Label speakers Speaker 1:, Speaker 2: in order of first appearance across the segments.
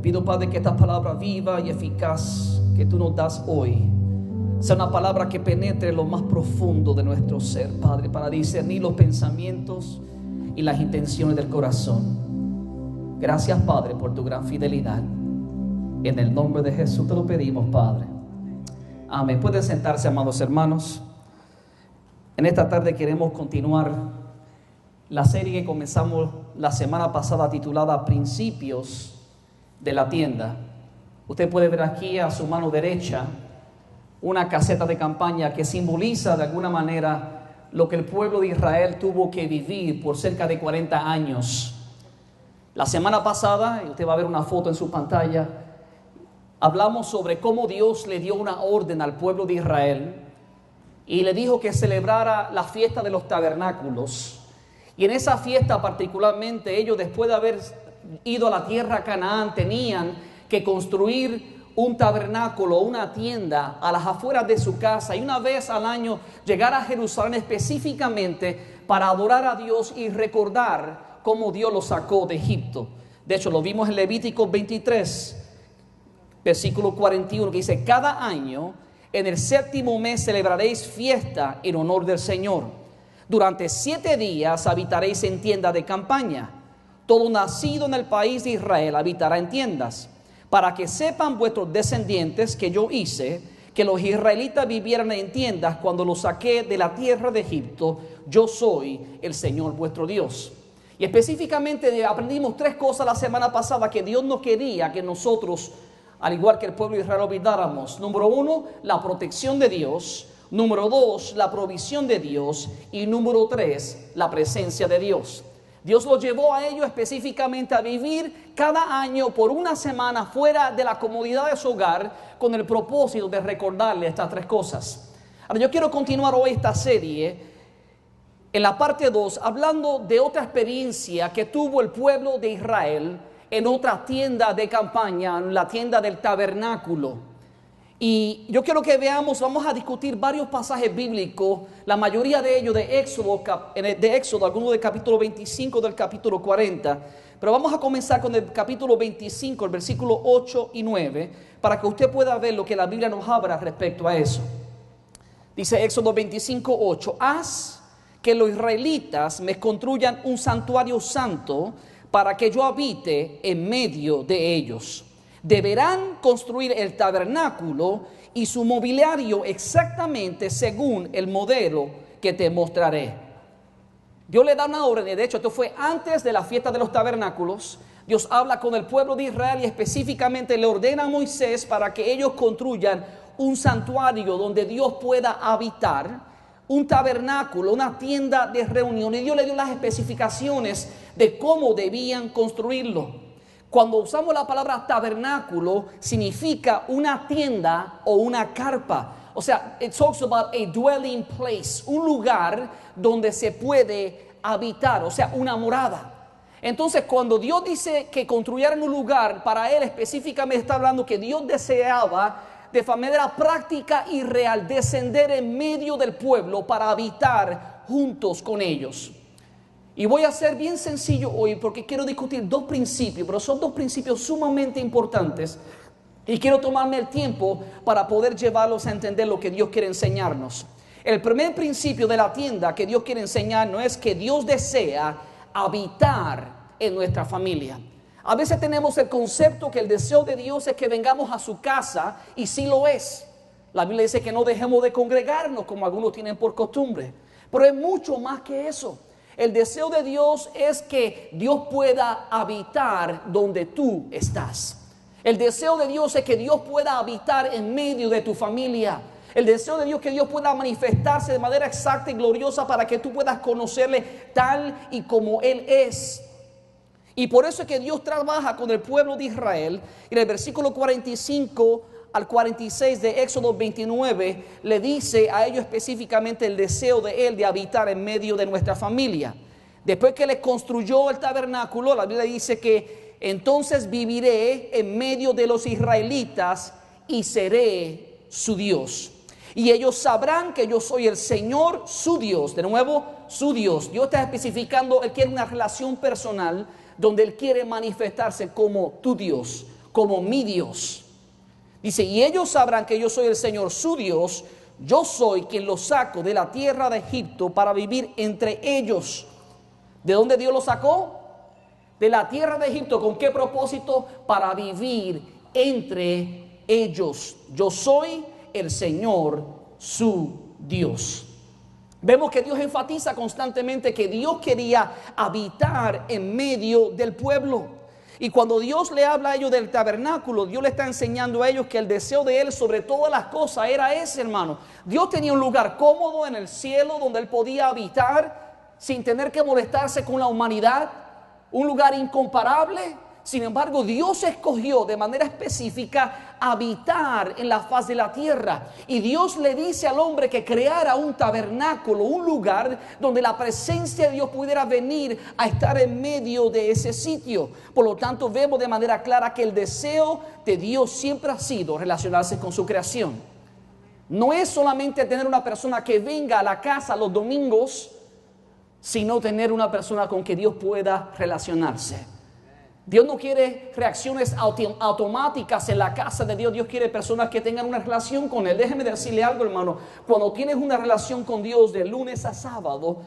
Speaker 1: pido, Padre, que esta palabra viva y eficaz que tú nos das hoy sea una palabra que penetre en lo más profundo de nuestro ser, Padre, para discernir los pensamientos y las intenciones del corazón. Gracias, Padre, por tu gran fidelidad. En el nombre de Jesús te lo pedimos, Padre. Amén. Pueden sentarse, amados hermanos. En esta tarde queremos continuar la serie que comenzamos la semana pasada, titulada Principios de la Tienda. Usted puede ver aquí a su mano derecha una caseta de campaña que simboliza de alguna manera lo que el pueblo de Israel tuvo que vivir por cerca de 40 años. La semana pasada, y usted va a ver una foto en su pantalla, hablamos sobre cómo Dios le dio una orden al pueblo de Israel y le dijo que celebrara la fiesta de los tabernáculos. Y en esa fiesta particularmente ellos, después de haber ido a la tierra Canaán, tenían que construir un tabernáculo, una tienda a las afueras de su casa, y una vez al año llegar a Jerusalén específicamente para adorar a Dios y recordar cómo Dios los sacó de Egipto. De hecho, lo vimos en Levítico 23, versículo 41, que dice: cada año en el 7º mes celebraréis fiesta en honor del Señor. Durante 7 días habitaréis en tienda de campaña. Todo nacido en el país de Israel habitará en tiendas, para que sepan vuestros descendientes que yo hice que los israelitas vivieran en tiendas cuando los saqué de la tierra de Egipto. Yo soy el Señor vuestro Dios. Y específicamente aprendimos 3 cosas la semana pasada que Dios no quería que nosotros, al igual que el pueblo de Israel, olvidáramos. Número 1, la protección de Dios. Número 2, la provisión de Dios. Y número 3, la presencia de Dios. Dios los llevó a ellos específicamente a vivir cada año por una semana fuera de la comodidad de su hogar, con el propósito de recordarle estas 3 cosas. Ahora, yo quiero continuar hoy esta serie en la parte 2, hablando de otra experiencia que tuvo el pueblo de Israel en otra tienda de campaña, en la tienda del tabernáculo. Y yo quiero que veamos, vamos a discutir varios pasajes bíblicos, la mayoría de ellos de Éxodo, algunos del capítulo 25, del capítulo 40. Pero vamos a comenzar con el capítulo 25, el versículo 8 y 9, para que usted pueda ver lo que la Biblia nos habla respecto a eso. Dice Éxodo 25, 8: haz que los israelitas me construyan un santuario santo para que yo habite en medio de ellos. Deberán construir el tabernáculo y su mobiliario exactamente según el modelo que te mostraré. Dios le da una orden. De hecho, esto fue antes de la fiesta de los tabernáculos. Dios habla con el pueblo de Israel y específicamente le ordena a Moisés para que ellos construyan un santuario donde Dios pueda habitar, un tabernáculo, una tienda de reunión. Y Dios le dio las especificaciones de cómo debían construirlo. Cuando usamos la palabra tabernáculo, significa una tienda o una carpa. O sea, it talks about a dwelling place, un lugar donde se puede habitar, o sea, una morada. Entonces, cuando Dios dice que construyeran un lugar, para él específicamente está hablando que Dios deseaba de manera práctica y real descender en medio del pueblo para habitar juntos con ellos. Y voy a ser bien sencillo hoy porque quiero discutir 2 principios, pero son 2 principios sumamente importantes y quiero tomarme el tiempo para poder llevarlos a entender lo que Dios quiere enseñarnos. El primer principio de la tienda que Dios quiere enseñarnos es que Dios desea habitar en nuestra familia. A veces tenemos el concepto que el deseo de Dios es que vengamos a su casa, y sí lo es. La Biblia dice que no dejemos de congregarnos como algunos tienen por costumbre, pero es mucho más que eso. El deseo de Dios es que Dios pueda habitar donde tú estás. El deseo de Dios es que Dios pueda habitar en medio de tu familia. El deseo de Dios es que Dios pueda manifestarse de manera exacta y gloriosa para que tú puedas conocerle tal y como Él es. Y por eso es que Dios trabaja con el pueblo de Israel. En el versículo 45 al 46 de Éxodo 29 le dice a ellos específicamente el deseo de Él de habitar en medio de nuestra familia. Después que les construyó el tabernáculo, la Biblia dice que entonces viviré en medio de los israelitas y seré su Dios. Y ellos sabrán que yo soy el Señor, su Dios. De nuevo, su Dios. Dios está especificando, Él quiere una relación personal donde Él quiere manifestarse como tu Dios, como mi Dios. Dice, y ellos sabrán que yo soy el Señor su Dios. Yo soy quien los saco de la tierra de Egipto para vivir entre ellos. ¿De dónde Dios los sacó? De la tierra de Egipto. ¿Con qué propósito? Para vivir entre ellos. Yo soy el Señor su Dios. Vemos que Dios enfatiza constantemente que Dios quería habitar en medio del pueblo. Y cuando Dios le habla a ellos del tabernáculo, Dios le está enseñando a ellos que el deseo de Él sobre todas las cosas era ese, hermano. Dios tenía un lugar cómodo en el cielo donde Él podía habitar sin tener que molestarse con la humanidad. Un lugar incomparable. Sin embargo, Dios escogió de manera específica habitar en la faz de la tierra. Y Dios le dice al hombre que creara un tabernáculo, un lugar donde la presencia de Dios pudiera venir a estar en medio de ese sitio. Por lo tanto, vemos de manera clara que el deseo de Dios siempre ha sido relacionarse con su creación. No es solamente tener una persona que venga a la casa los domingos, sino tener una persona con que Dios pueda relacionarse. Dios no quiere reacciones automáticas en la casa de Dios. Dios quiere personas que tengan una relación con Él. Déjeme decirle algo, hermano. Cuando tienes una relación con Dios de lunes a sábado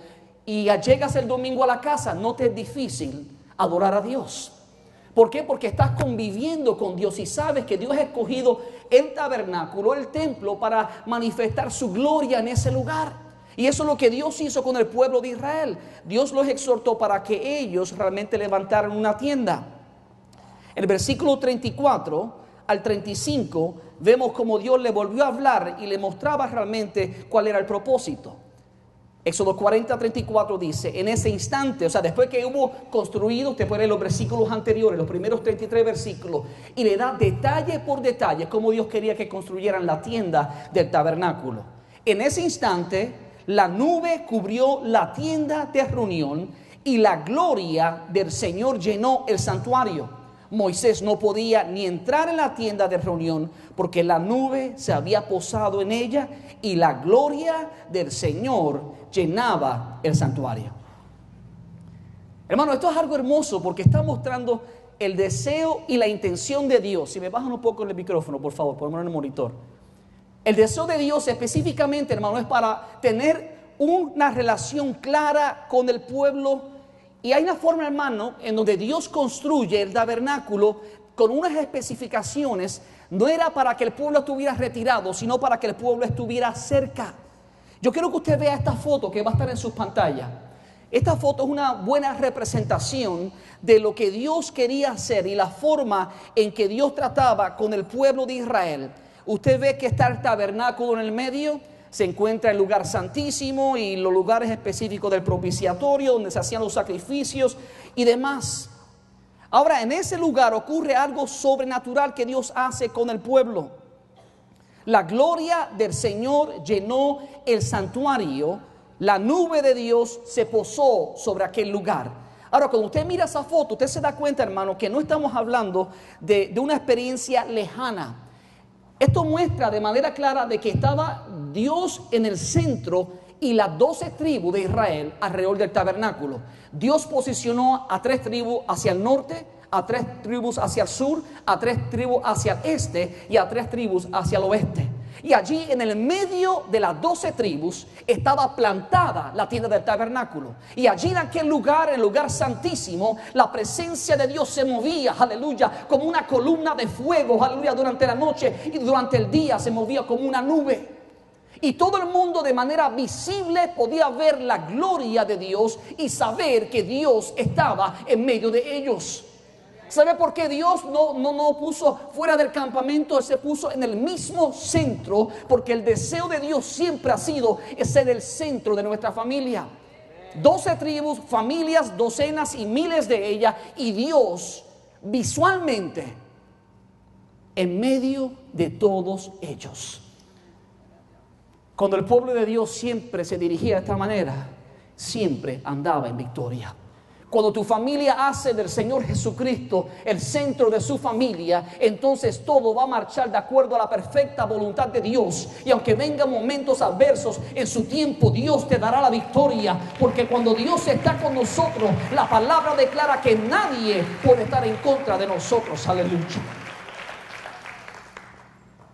Speaker 1: y llegas el domingo a la casa, no te es difícil adorar a Dios. ¿Por qué? Porque estás conviviendo con Dios y sabes que Dios ha escogido el tabernáculo, el templo, para manifestar su gloria en ese lugar. Y eso es lo que Dios hizo con el pueblo de Israel. Dios los exhortó para que ellos realmente levantaran una tienda. En el versículo 34 al 35 vemos como Dios le volvió a hablar y le mostraba realmente cuál era el propósito. Éxodo 40:34 dice, en ese instante, o sea, después que hubo construido, usted puede leer los versículos anteriores, los primeros 33 versículos, y le da detalle por detalle cómo Dios quería que construyeran la tienda del tabernáculo. En ese instante, la nube cubrió la tienda de reunión y la gloria del Señor llenó el santuario. Moisés no podía ni entrar en la tienda de reunión porque la nube se había posado en ella y la gloria del Señor llenaba el santuario. Hermano, esto es algo hermoso porque está mostrando el deseo y la intención de Dios. Si me bajan un poco el micrófono, por favor, ponemos en el monitor. El deseo de Dios específicamente, hermano, es para tener una relación clara con el pueblo. Y hay una forma, hermano, en donde Dios construye el tabernáculo con unas especificaciones. No era para que el pueblo estuviera retirado, sino para que el pueblo estuviera cerca. Yo quiero que usted vea esta foto que va a estar en sus pantallas. Esta foto es una buena representación de lo que Dios quería hacer y la forma en que Dios trataba con el pueblo de Israel. Usted ve que está el tabernáculo en el medio, se encuentra el lugar santísimo y los lugares específicos del propiciatorio donde se hacían los sacrificios y demás. Ahora, en ese lugar ocurre algo sobrenatural que Dios hace con el pueblo. La gloria del Señor llenó el santuario, la nube de Dios se posó sobre aquel lugar. Ahora, cuando usted mira esa foto, usted se da cuenta, hermano, que no estamos hablando de una experiencia lejana. Esto muestra de manera clara de que estaba Dios en el centro y las 12 tribus de Israel alrededor del tabernáculo. Dios posicionó a 3 tribus hacia el norte, a 3 tribus hacia el sur, a 3 tribus hacia el este y a 3 tribus hacia el oeste. Y allí en el medio de las 12 tribus estaba plantada la tienda del tabernáculo. Y allí en aquel lugar, en el lugar santísimo, la presencia de Dios se movía, aleluya, como una columna de fuego, aleluya, durante la noche, y durante el día se movía como una nube. Y todo el mundo de manera visible podía ver la gloria de Dios y saber que Dios estaba en medio de ellos. ¿Sabe por qué Dios no puso fuera del campamento? Él se puso en el mismo centro, porque el deseo de Dios siempre ha sido ser el centro de nuestra familia. 12 tribus, familias, docenas y miles de ellas, y Dios visualmente en medio de todos ellos. Cuando el pueblo de Dios siempre se dirigía de esta manera, siempre andaba en victoria. Cuando tu familia hace del Señor Jesucristo el centro de su familia, entonces todo va a marchar de acuerdo a la perfecta voluntad de Dios. Y aunque vengan momentos adversos, en su tiempo Dios te dará la victoria. Porque cuando Dios está con nosotros, la palabra declara que nadie puede estar en contra de nosotros. Aleluya.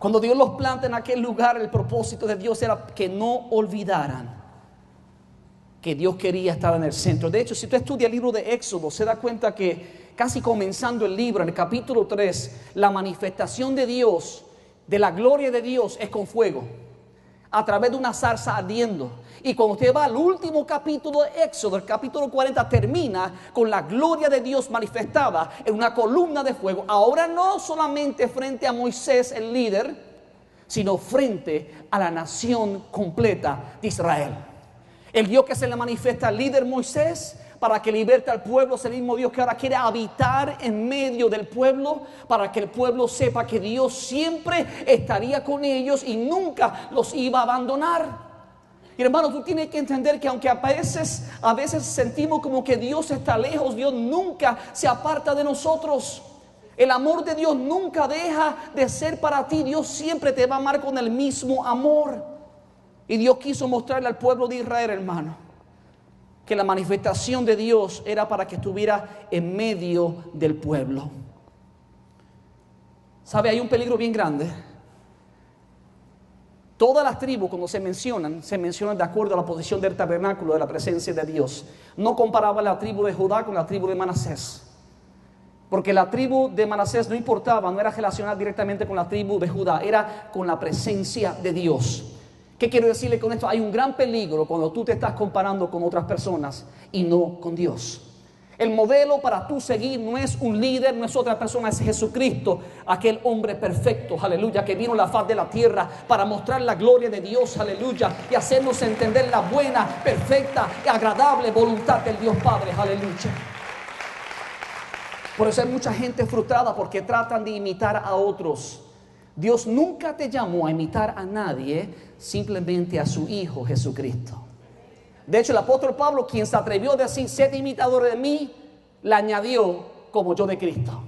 Speaker 1: Cuando Dios los planta en aquel lugar, el propósito de Dios era que no olvidaran que Dios quería estar en el centro. De hecho, si usted estudia el libro de Éxodo, se da cuenta que casi comenzando el libro, en el capítulo 3, la manifestación de Dios, de la gloria de Dios, es con fuego, a través de una zarza ardiendo. Y cuando usted va al último capítulo de Éxodo, el capítulo 40, termina con la gloria de Dios manifestada en una columna de fuego. Ahora no solamente frente a Moisés, el líder, sino frente a la nación completa de Israel. El Dios que se le manifiesta al líder Moisés para que liberte al pueblo es el mismo Dios que ahora quiere habitar en medio del pueblo, para que el pueblo sepa que Dios siempre estaría con ellos y nunca los iba a abandonar. Y hermano, tú tienes que entender que aunque a veces sentimos como que Dios está lejos, Dios nunca se aparta de nosotros. El amor de Dios nunca deja de ser para ti. Dios siempre te va a amar con el mismo amor. Y Dios quiso mostrarle al pueblo de Israel, hermano, que la manifestación de Dios era para que estuviera en medio del pueblo. ¿Sabe? Hay un peligro bien grande. Todas las tribus, cuando se mencionan de acuerdo a la posición del tabernáculo, de la presencia de Dios. No comparaba la tribu de Judá con la tribu de Manasés, porque la tribu de Manasés no importaba, no era relacionada directamente con la tribu de Judá, era con la presencia de Dios. ¿Qué quiero decirle con esto? Hay un gran peligro cuando tú te estás comparando con otras personas y no con Dios. El modelo para tú seguir no es un líder, no es otra persona, es Jesucristo, aquel hombre perfecto, aleluya, que vino a la faz de la tierra para mostrar la gloria de Dios, aleluya, y hacernos entender la buena, perfecta y agradable voluntad del Dios Padre, aleluya. Por eso hay mucha gente frustrada porque tratan de imitar a otros. Dios nunca te llamó a imitar a nadie, simplemente a su Hijo Jesucristo. De hecho, el apóstol Pablo, quien se atrevió a decir, sed imitadores de mí, le añadió, como yo de Cristo.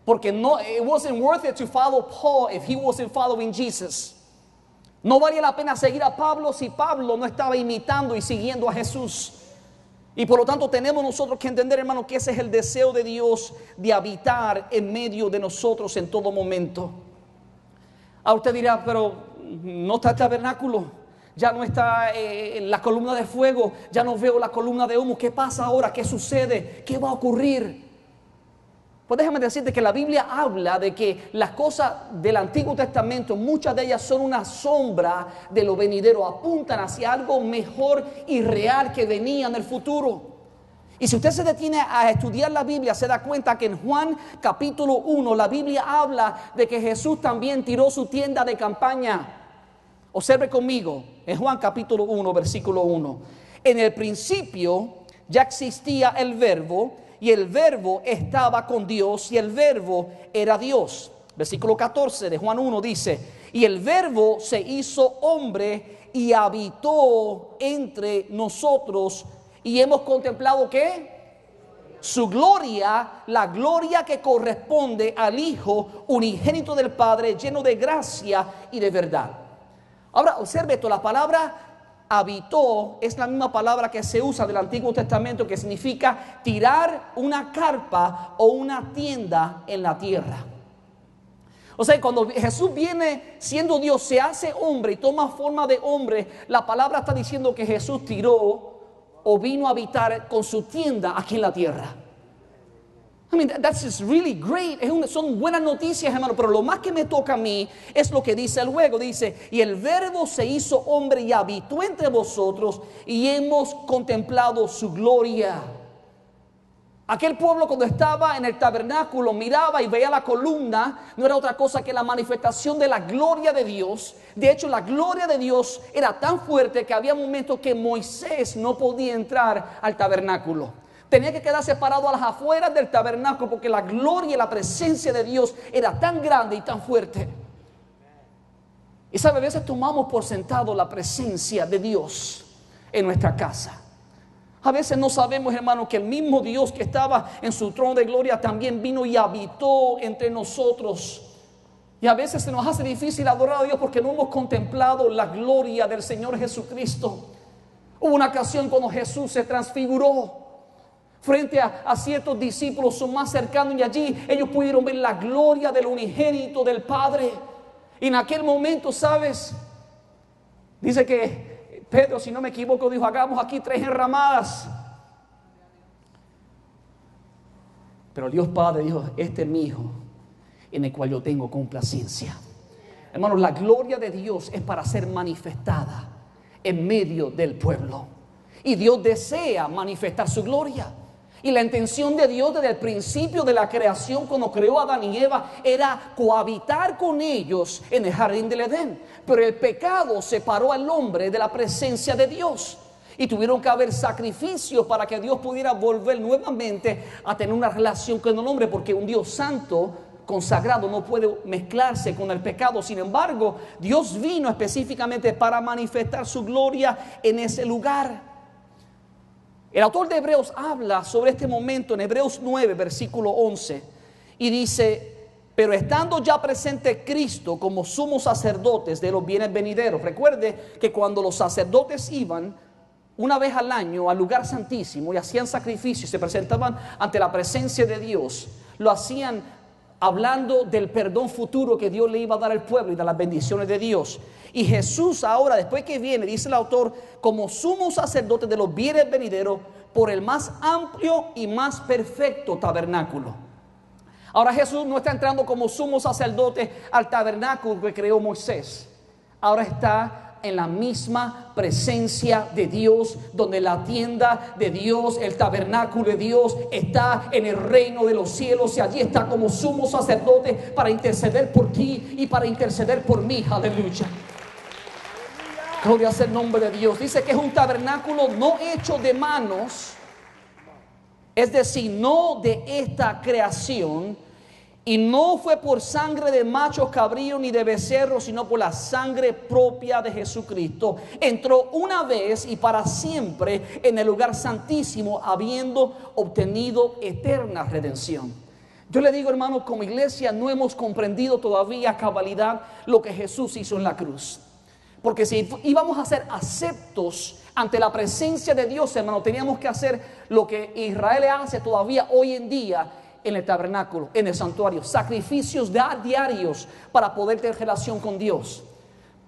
Speaker 1: Porque no, it wasn't worth it to follow Paul if he wasn't following Jesus. No valía la pena seguir a Pablo si Pablo no estaba imitando y siguiendo a Jesús. Y por lo tanto tenemos nosotros que entender, hermano, que ese es el deseo de Dios de habitar en medio de nosotros en todo momento. Ahora usted dirá, pero no está el tabernáculo. Ya no está la columna de fuego, ya no veo la columna de humo. ¿Qué pasa ahora? ¿Qué sucede? ¿Qué va a ocurrir? Pues déjame decirte que la Biblia habla de que las cosas del Antiguo Testamento, muchas de ellas son una sombra de lo venidero, apuntan hacia algo mejor y real que venía en el futuro. Y si usted se detiene a estudiar la Biblia, se da cuenta que en Juan capítulo 1, la Biblia habla de que Jesús también tiró su tienda de campaña. Observe conmigo, en Juan capítulo 1, versículo 1. En el principio ya existía el verbo, y el verbo estaba con Dios, y el verbo era Dios. Versículo 14 de Juan 1 dice, y el verbo se hizo hombre y habitó entre nosotros, y hemos contemplado ¿qué? Su gloria, la gloria que corresponde al Hijo unigénito del Padre, lleno de gracia y de verdad. Ahora observe esto, la palabra habitó es la misma palabra que se usa del Antiguo Testamento, que significa tirar una carpa o una tienda en la tierra. O sea, cuando Jesús viene siendo Dios, se hace hombre y toma forma de hombre, la palabra está diciendo que Jesús tiró o vino a habitar con su tienda aquí en la tierra. I mean, that's just really great. Son buenas noticias, hermano. Pero lo más que me toca a mí es lo que dice luego. Dice, y el verbo se hizo hombre y habitó entre vosotros, y hemos contemplado su gloria. Aquel pueblo, cuando estaba en el tabernáculo, miraba y veía la columna. No era otra cosa que la manifestación de la gloria de Dios. De hecho, la gloria de Dios era tan fuerte que había momentos que Moisés no podía entrar al tabernáculo. Tenía que quedar separado a las afueras del tabernáculo, porque la gloria y la presencia de Dios era tan grande y tan fuerte. Y sabe, a veces tomamos por sentado la presencia de Dios en nuestra casa. A veces no sabemos, hermano, que el mismo Dios que estaba en su trono de gloria también vino y habitó entre nosotros. Y a veces se nos hace difícil adorar a Dios porque no hemos contemplado la gloria del Señor Jesucristo. Hubo una ocasión cuando Jesús se transfiguró frente a ciertos discípulos, son más cercanos, y allí ellos pudieron ver la gloria del unigénito del Padre. Y en aquel momento, ¿sabes? Dice que Pedro, si no me equivoco, dijo: hagamos aquí 3 enramadas. Pero Dios Padre dijo: este es mi Hijo, en el cual yo tengo complacencia. Hermanos, la gloria de Dios es para ser manifestada en medio del pueblo. Y Dios desea manifestar su gloria. Y la intención de Dios desde el principio de la creación, cuando creó a Adán y Eva, era cohabitar con ellos en el jardín del Edén. Pero el pecado separó al hombre de la presencia de Dios. Y tuvieron que haber sacrificios para que Dios pudiera volver nuevamente a tener una relación con el hombre, porque un Dios santo, consagrado, no puede mezclarse con el pecado. Sin embargo, Dios vino específicamente para manifestar su gloria en ese lugar. El autor de Hebreos habla sobre este momento en Hebreos 9, versículo 11, y dice: pero estando ya presente Cristo como sumos sacerdotes de los bienes venideros. Recuerde que cuando los sacerdotes iban una vez al año al lugar santísimo y hacían sacrificios, se presentaban ante la presencia de Dios, lo hacían hablando del perdón futuro que Dios le iba a dar al pueblo y de las bendiciones de Dios. Y Jesús ahora, después que viene, dice el autor, como sumo sacerdote de los bienes venideros, por el más amplio y más perfecto tabernáculo. Ahora Jesús no está entrando como sumo sacerdote al tabernáculo que creó Moisés. Ahora está en la misma presencia de Dios, donde la tienda de Dios, el tabernáculo de Dios, está en el reino de los cielos, y allí está como sumo sacerdote para interceder por ti y para interceder por mí. Aleluya. Gloria sea el nombre de Dios. Dice que es un tabernáculo no hecho de manos, es decir, no de esta creación. Y no fue por sangre de machos cabríos ni de becerros, sino por la sangre propia de Jesucristo. Entró una vez y para siempre en el lugar santísimo, habiendo obtenido eterna redención. Yo le digo, hermanos, como iglesia no hemos comprendido todavía a cabalidad lo que Jesús hizo en la cruz. Porque si íbamos a ser aceptos ante la presencia de Dios, hermano, teníamos que hacer lo que Israel hace todavía hoy en día en el tabernáculo, en el santuario, sacrificios diarios para poder tener relación con Dios.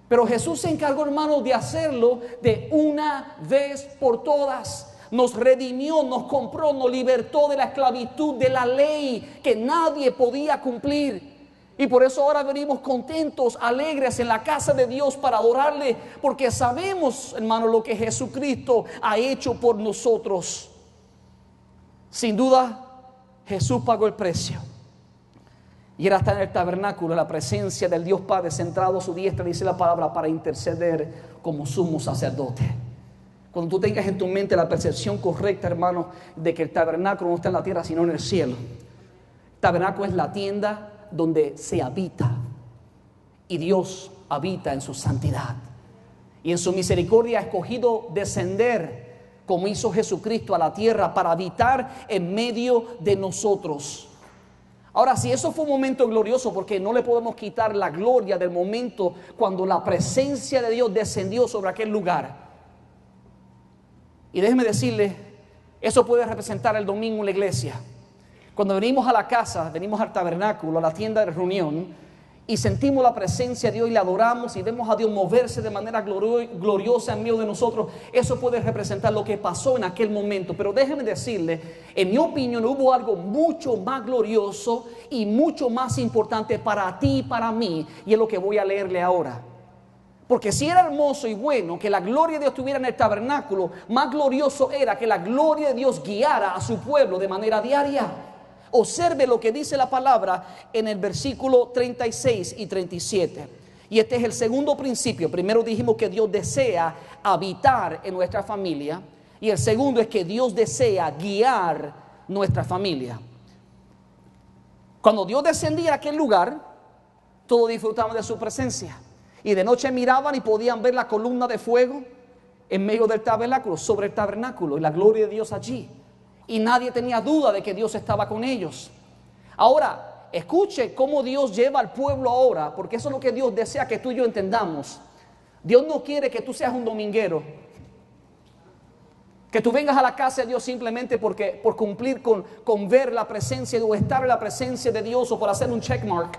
Speaker 1: Pero Jesús se encargó, hermano, de hacerlo de una vez por todas. Nos redimió, nos compró, nos libertó de la esclavitud de la ley que nadie podía cumplir. Y por eso ahora venimos contentos, alegres en la casa de Dios para adorarle, porque sabemos, hermano, lo que Jesucristo ha hecho por nosotros. Sin duda, Jesús pagó el precio. Y era estar en el tabernáculo, en la presencia del Dios Padre, centrado a su diestra, dice la palabra, para interceder como sumo sacerdote. Cuando tú tengas en tu mente la percepción correcta, hermano, de que el tabernáculo no está en la tierra, sino en el cielo. El tabernáculo es la tienda donde se habita. Y Dios habita en su santidad. Y en su misericordia ha escogido descender, como hizo Jesucristo, a la tierra para habitar en medio de nosotros. Ahora, si eso fue un momento glorioso, porque no le podemos quitar la gloria del momento cuando la presencia de Dios descendió sobre aquel lugar. Y déjeme decirle, eso puede representar el domingo en la iglesia. Cuando venimos a la casa, venimos al tabernáculo, a la tienda de reunión, y sentimos la presencia de Dios y le adoramos y vemos a Dios moverse de manera gloriosa en medio de nosotros, eso puede representar lo que pasó en aquel momento. Pero déjeme decirle, en mi opinión hubo algo mucho más glorioso y mucho más importante para ti y para mí, y es lo que voy a leerle ahora. Porque si era hermoso y bueno que la gloria de Dios estuviera en el tabernáculo, más glorioso era que la gloria de Dios guiara a su pueblo de manera diaria. Observe lo que dice la palabra en el versículo 36 y 37. Y este es el segundo principio. Primero dijimos que Dios desea habitar en nuestra familia. Y el segundo es que Dios desea guiar nuestra familia. Cuando Dios descendía a aquel lugar, todos disfrutaban de su presencia. Y de noche miraban y podían ver la columna de fuego en medio del tabernáculo, sobre el tabernáculo, y la gloria de Dios allí. Y nadie tenía duda de que Dios estaba con ellos. Ahora, escuche cómo Dios lleva al pueblo ahora, porque eso es lo que Dios desea que tú y yo entendamos. Dios no quiere que tú seas un dominguero, que tú vengas a la casa de Dios simplemente por cumplir con ver la presencia o estar en la presencia de Dios, o por hacer un checkmark.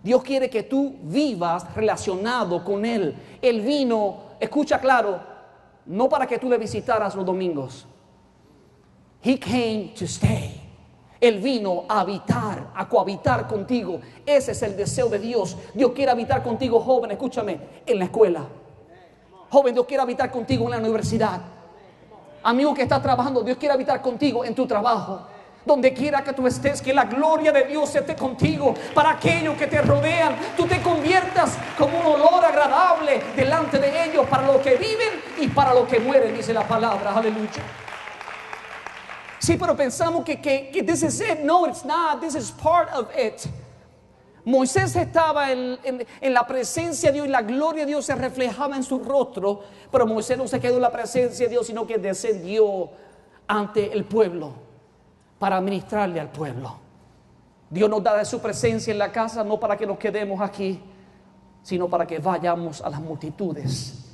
Speaker 1: Dios quiere que tú vivas relacionado con Él. Él vino, escucha claro, no para que tú le visitaras los domingos. He came to stay. Él vino a habitar, a cohabitar contigo. Ese es el deseo de Dios. Dios quiere habitar contigo, joven, escúchame, en la escuela. Joven, Dios quiere habitar contigo en la universidad. Amigo que está trabajando, Dios quiere habitar contigo en tu trabajo. Donde quiera que tú estés, que la gloria de Dios esté contigo. Para aquellos que te rodean, tú te conviertas como un olor agradable delante de ellos, para los que viven y para los que mueren, dice la palabra. Aleluya. Sí, pero pensamos que this is it. No, it's not. This is part of it. Moisés estaba en la presencia de Dios y la gloria de Dios se reflejaba en su rostro. Pero Moisés no se quedó en la presencia de Dios, sino que descendió ante el pueblo para ministrarle al pueblo. Dios nos da de su presencia en la casa, no para que nos quedemos aquí, sino para que vayamos a las multitudes,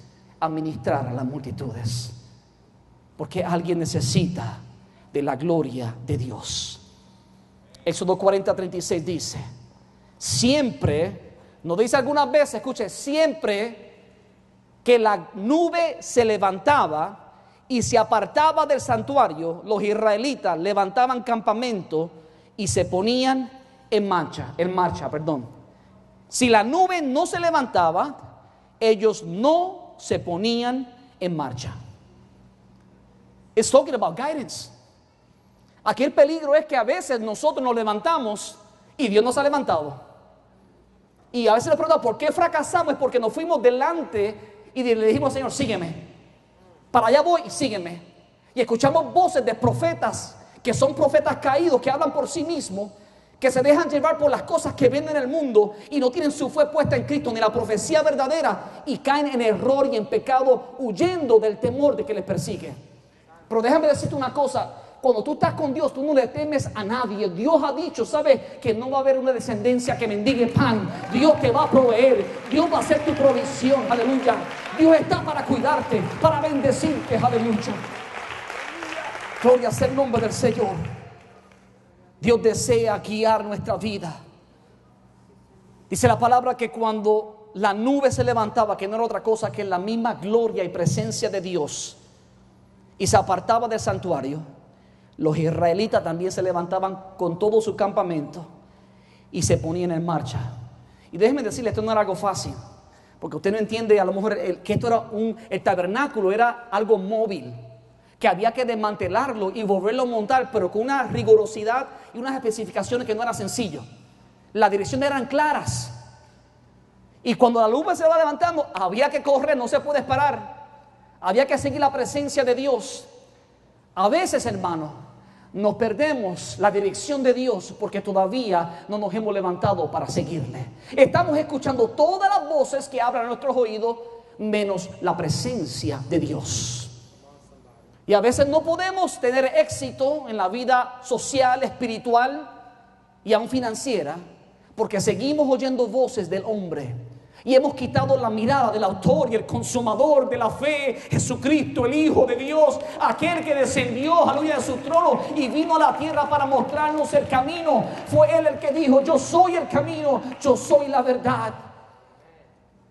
Speaker 1: a ministrar a las multitudes. Porque alguien necesita de la gloria de Dios. Éxodo 40:36 dice: siempre, no dice algunas veces, escuche, siempre que la nube se levantaba y se apartaba del santuario, los israelitas levantaban campamento y se ponían en marcha. Si la nube no se levantaba, ellos no se ponían en marcha. It's talking about guidance. Aquí el peligro es que a veces nosotros nos levantamos y Dios nos ha levantado. Y a veces nos preguntamos ¿por qué fracasamos? Es porque nos fuimos delante y le dijimos: Señor, sígueme. Para allá voy y sígueme. Y escuchamos voces de profetas que son profetas caídos, que hablan por sí mismos, que se dejan llevar por las cosas que ven en el mundo y no tienen su fe puesta en Cristo ni la profecía verdadera, y caen en error y en pecado, huyendo del temor de que les persigue. Pero déjame decirte una cosa: cuando tú estás con Dios, tú no le temes a nadie. Dios ha dicho, ¿sabes? Que no va a haber una descendencia que mendigue pan. Dios te va a proveer. Dios va a hacer tu provisión. Aleluya. Dios está para cuidarte, para bendecirte. Aleluya. Gloria sea el nombre del Señor. Dios desea guiar nuestra vida. Dice la palabra que cuando la nube se levantaba, que no era otra cosa que la misma gloria y presencia de Dios, y se apartaba del santuario, los israelitas también se levantaban con todo su campamento y se ponían en marcha. Y déjenme decirle, esto no era algo fácil, porque usted no entiende a lo mejor que esto era el tabernáculo era algo móvil, que había que desmantelarlo y volverlo a montar, pero con una rigurosidad y unas especificaciones que no era sencillo. Las direcciones eran claras, y cuando la nube se va levantando, había que correr, no se puede parar, había que seguir la presencia de Dios. A veces, hermano, nos perdemos la dirección de Dios porque todavía no nos hemos levantado para seguirle. Estamos escuchando todas las voces que hablan a nuestros oídos, menos la presencia de Dios. Y a veces no podemos tener éxito en la vida social, espiritual y aún financiera, porque seguimos oyendo voces del hombre. Y hemos quitado la mirada del autor y el consumador de la fe, Jesucristo, el Hijo de Dios, aquel que descendió, aleluya, de su trono y vino a la tierra para mostrarnos el camino. Fue Él el que dijo: yo soy el camino, yo soy la verdad.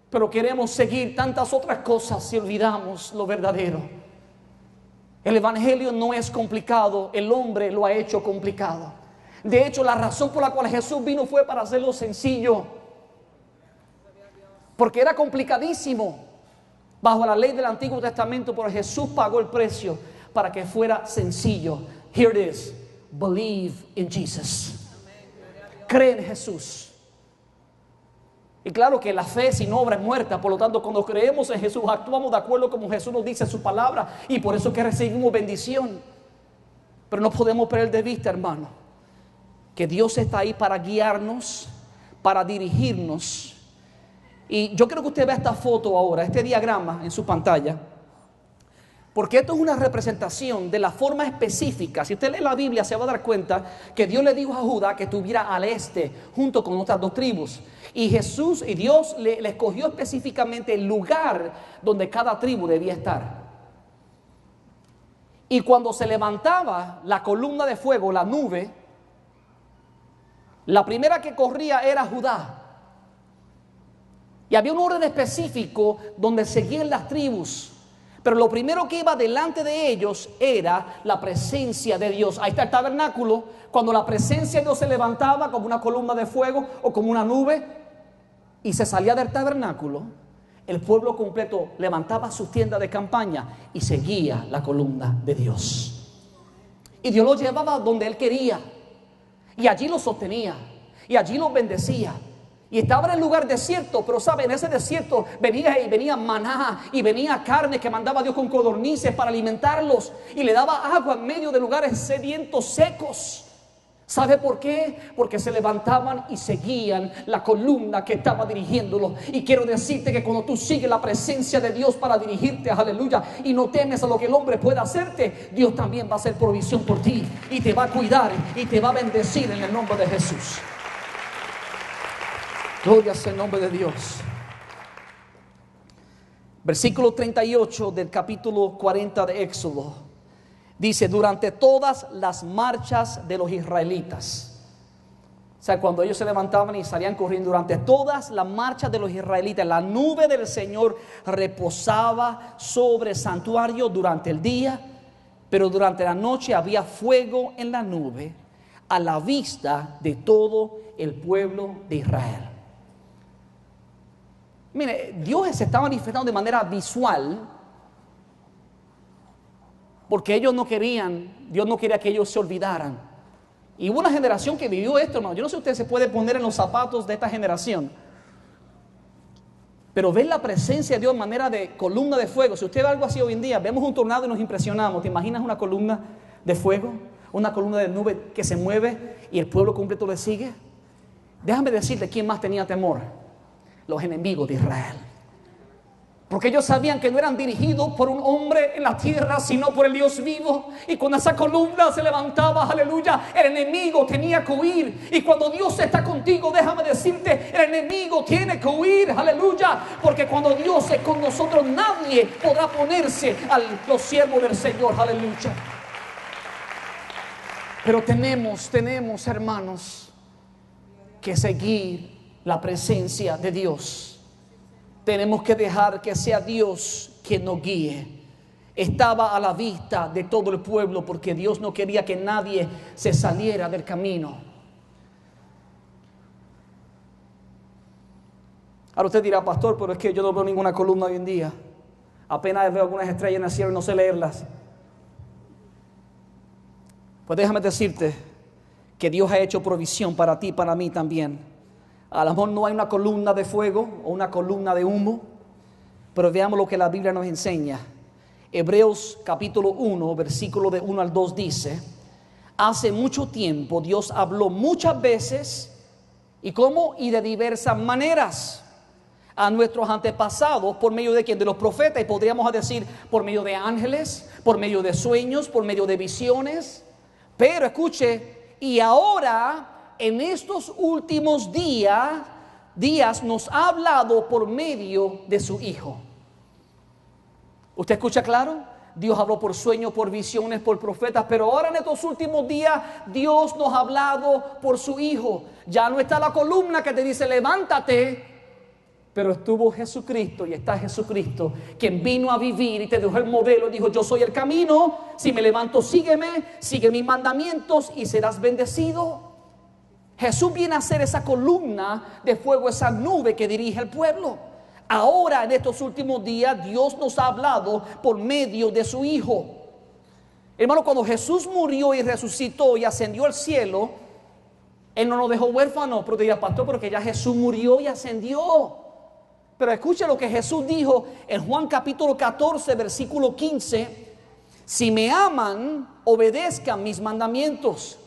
Speaker 1: Pero queremos seguir tantas otras cosas y olvidamos lo verdadero. El evangelio no es complicado, el hombre lo ha hecho complicado. De hecho, la razón por la cual Jesús vino fue para hacerlo sencillo, porque era complicadísimo bajo la ley del Antiguo Testamento, pero Jesús pagó el precio para que fuera sencillo. Here it is: believe in Jesus. Cree en Jesús. Y claro que la fe sin obra es muerta. Por lo tanto, cuando creemos en Jesús, actuamos de acuerdo como Jesús nos dice en su palabra, y por eso que recibimos bendición. Pero no podemos perder de vista, hermano, que Dios está ahí para guiarnos, para dirigirnos. Y yo quiero que usted vea esta foto ahora, este diagrama en su pantalla, porque esto es una representación de la forma específica. Si usted lee la Biblia, se va a dar cuenta que Dios le dijo a Judá que estuviera al este junto con otras dos tribus, y Jesús y Dios le escogió específicamente el lugar donde cada tribu debía estar. Y cuando se levantaba la columna de fuego, la nube, la primera que corría era Judá. Y había un orden específico donde seguían las tribus. Pero lo primero que iba delante de ellos era la presencia de Dios. Ahí está el tabernáculo. Cuando la presencia de Dios se levantaba como una columna de fuego o como una nube y se salía del tabernáculo, el pueblo completo levantaba su tienda de campaña y seguía la columna de Dios. Y Dios los llevaba donde Él quería. Y allí los sostenía. Y allí los bendecía. Y estaba en el lugar desierto, pero sabe, en ese desierto venía maná y venía carne que mandaba Dios con codornices para alimentarlos, y le daba agua en medio de lugares sedientos, secos. ¿Sabe por qué? Porque se levantaban y seguían la columna que estaba dirigiéndolos. Y quiero decirte que cuando tú sigues la presencia de Dios para dirigirte, aleluya, y no temes a lo que el hombre pueda hacerte, Dios también va a hacer provisión por ti y te va a cuidar y te va a bendecir en el nombre de Jesús. Gloria sea el nombre de Dios. Versículo 38 del capítulo 40 de Éxodo. Dice, durante todas las marchas de los israelitas. O sea, cuando ellos se levantaban y salían corriendo, durante todas las marchas de los israelitas, la nube del Señor reposaba sobre el santuario durante el día, pero durante la noche había fuego en la nube a la vista de todo el pueblo de Israel. Mire, Dios se estaba manifestando de manera visual, porque ellos no querían, Dios no quería que ellos se olvidaran. Y hubo una generación que vivió esto, hermano. Yo no sé si usted se puede poner en los zapatos de esta generación, pero ver la presencia de Dios en manera de columna de fuego. Si usted ve algo así hoy en día, vemos un tornado y nos impresionamos. ¿Te imaginas una columna de fuego? Una columna de nube que se mueve y el pueblo completo le sigue. Déjame decirte quién más tenía temor. Los enemigos de Israel. Porque ellos sabían que no eran dirigidos por un hombre en la tierra, sino por el Dios vivo. Y cuando esa columna se levantaba, aleluya, el enemigo tenía que huir. Y cuando Dios está contigo, déjame decirte, el enemigo tiene que huir, aleluya. Porque cuando Dios es con nosotros, nadie podrá ponerse a los siervos del Señor, aleluya. Pero tenemos, hermanos, que seguir la presencia de Dios. Tenemos que dejar que sea Dios quien nos guíe. Estaba a la vista de todo el pueblo porque Dios no quería que nadie se saliera del camino. Ahora usted dirá, pastor, pero es que yo no veo ninguna columna hoy en día. Apenas veo algunas estrellas en el cielo y no sé leerlas. Pues déjame decirte que Dios ha hecho provisión para ti y para mí también. A lo mejor no hay una columna de fuego o una columna de humo, pero veamos lo que la Biblia nos enseña. Hebreos capítulo 1, versículo de 1 al 2 dice: hace mucho tiempo Dios habló muchas veces, ¿y cómo? Y de diversas maneras a nuestros antepasados, por medio de ¿quién? De los profetas, y podríamos decir por medio de ángeles, por medio de sueños, por medio de visiones. Pero escuche, y ahora en estos últimos días nos ha hablado por medio de su Hijo. ¿Usted escucha claro? Dios habló por sueños, por visiones, por profetas, pero ahora en estos últimos días Dios nos ha hablado por su Hijo. Ya no está la columna que te dice levántate, pero estuvo Jesucristo y está Jesucristo, quien vino a vivir y te dejó el modelo. Dijo: yo soy el camino, si me levanto sígueme, sigue mis mandamientos y serás bendecido. Jesús viene a ser esa columna de fuego, esa nube que dirige al pueblo. Ahora en estos últimos días Dios nos ha hablado por medio de su Hijo. Hermano, cuando Jesús murió y resucitó y ascendió al cielo, Él no nos dejó huérfanos. Pero te dirás, pastor, porque ya Jesús murió y ascendió. Pero escucha lo que Jesús dijo en Juan capítulo 14 versículo 15: si me aman, obedezcan mis mandamientos.